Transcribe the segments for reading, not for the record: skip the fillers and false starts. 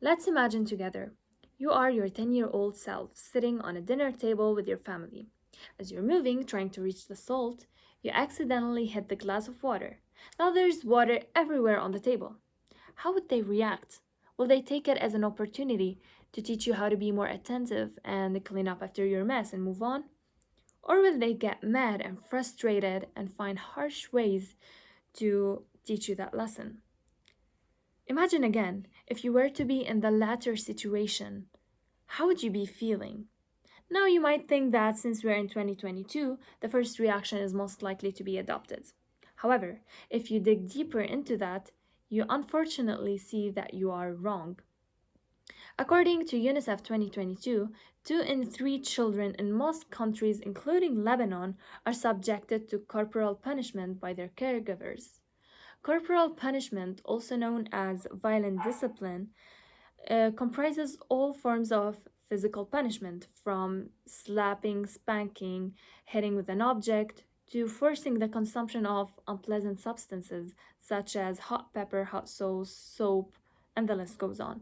Let's imagine together. You are your 10-year-old self sitting on a dinner table with your family. As you're moving, trying to reach the salt, you accidentally hit the glass of water. Now there's water everywhere on the table. How would they react? Will they take it as an opportunity to teach you how to be more attentive and clean up after your mess and move on? Or will they get mad and frustrated and find harsh ways to teach you that lesson? Imagine again if you were to be in the latter situation, how would you be feeling? Now, you might think that since we're in 2022, the first reaction is most likely to be adopted. However, if you dig deeper into that, you unfortunately see that you are wrong. According to UNICEF 2022, 2 in 3 children in most countries, including Lebanon, are subjected to corporal punishment by their caregivers. Corporal punishment, also known as violent discipline, comprises all forms of physical punishment, from slapping, spanking, hitting with an object, to forcing the consumption of unpleasant substances such as hot pepper, hot sauce, soap, and the list goes on.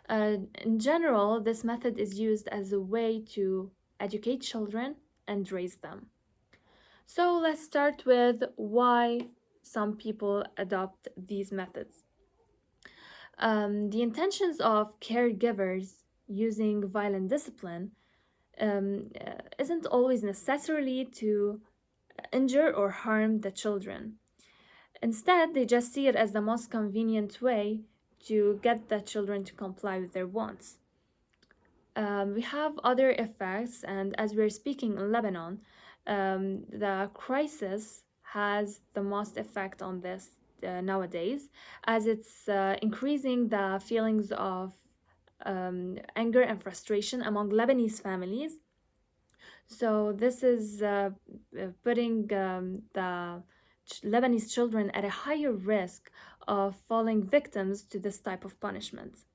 In general, this method is used as a way to educate children and raise them. So let's start with why some people adopt these methods. The intentions of caregivers using violent discipline isn't always necessarily to injure or harm the children. Instead, they just see it as the most convenient way to get the children to comply with their wants. We have other effects, and as we're speaking in Lebanon, the crisis has the most effect on this nowadays, as it's increasing the feelings of anger and frustration among Lebanese families. So, this is putting the Lebanese children at a higher risk of falling victims to this type of punishment.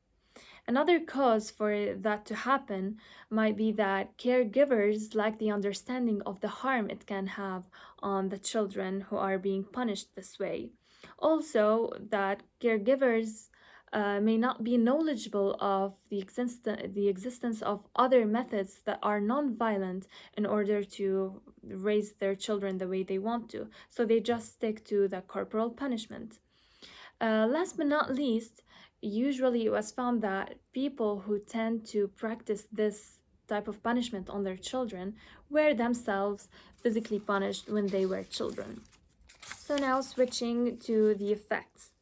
Another cause for that to happen might be that caregivers lack the understanding of the harm it can have on the children who are being punished this way. Also, that caregivers may not be knowledgeable of the existence of other methods that are non-violent in order to raise their children the way they want to. So they just stick to the corporal punishment. Last but not least, usually it was found that people who tend to practice this type of punishment on their children were themselves physically punished when they were children. So now switching to the effects.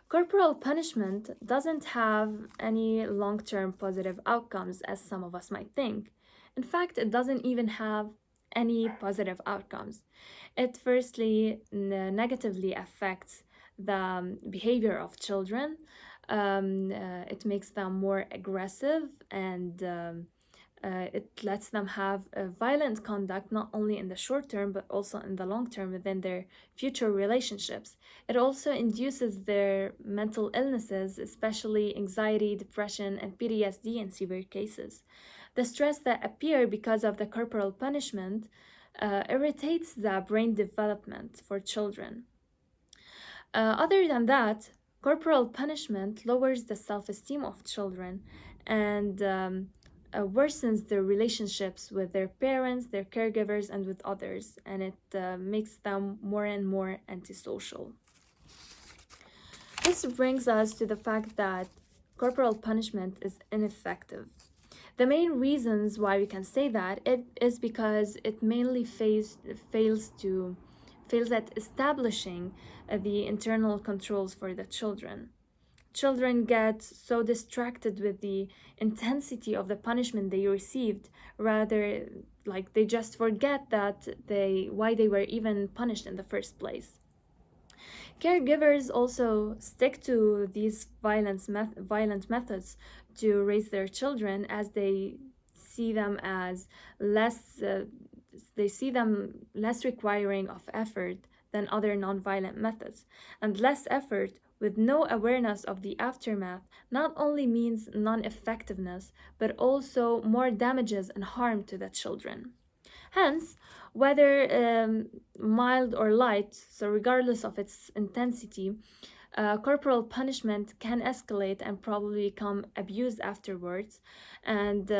Corporal punishment doesn't have any long-term positive outcomes as some of us might think. In fact, it doesn't even have any positive outcomes. It firstly negatively affects the behavior of children. It makes them more aggressive, and it lets them have a violent conduct not only in the short term but also in the long term within their future relationships. It also induces their mental illnesses, especially anxiety, depression, and PTSD in severe cases. The stress that appear because of the corporal punishment irritates the brain development for children. Other than that, corporal punishment lowers the self-esteem of children and worsens their relationships with their parents, their caregivers, and with others, and it makes them more and more antisocial. This brings us to the fact that corporal punishment is ineffective. The main reasons why we can say that it is because it mainly fails at establishing the internal controls for the children. Children get so distracted with the intensity of the punishment they received, rather like they just forget that why they were even punished in the first place. Caregivers also stick to these violent methods to raise their children, as they see them as less requiring of effort than other nonviolent methods. And less effort with no awareness of the aftermath not only means non-effectiveness, but also more damages and harm to the children. Hence, whether mild or light, so regardless of its intensity, Corporal punishment can escalate and probably become abused afterwards, and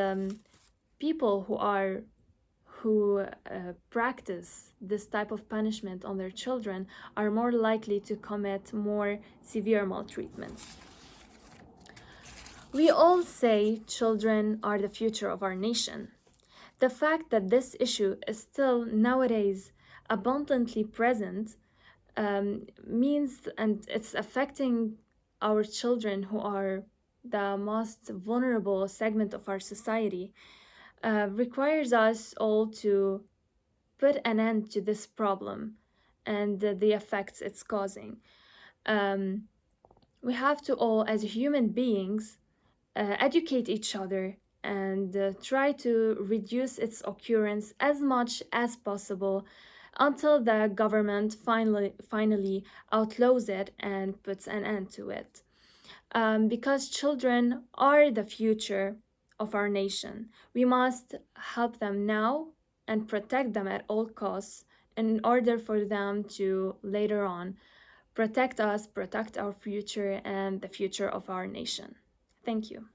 people who practice this type of punishment on their children are more likely to commit more severe maltreatments. We all say children are the future of our nation. The fact that this issue is still nowadays abundantly present means, and it's affecting our children who are the most vulnerable segment of our society, requires us all to put an end to this problem and the effects it's causing. Um, we have to all, as human beings, educate each other and try to reduce its occurrence as much as possible until the government finally outlaws it and puts an end to it. Because children are the future of our nation, we must help them now and protect them at all costs in order for them to later on protect us, protect our future, and the future of our nation. Thank you.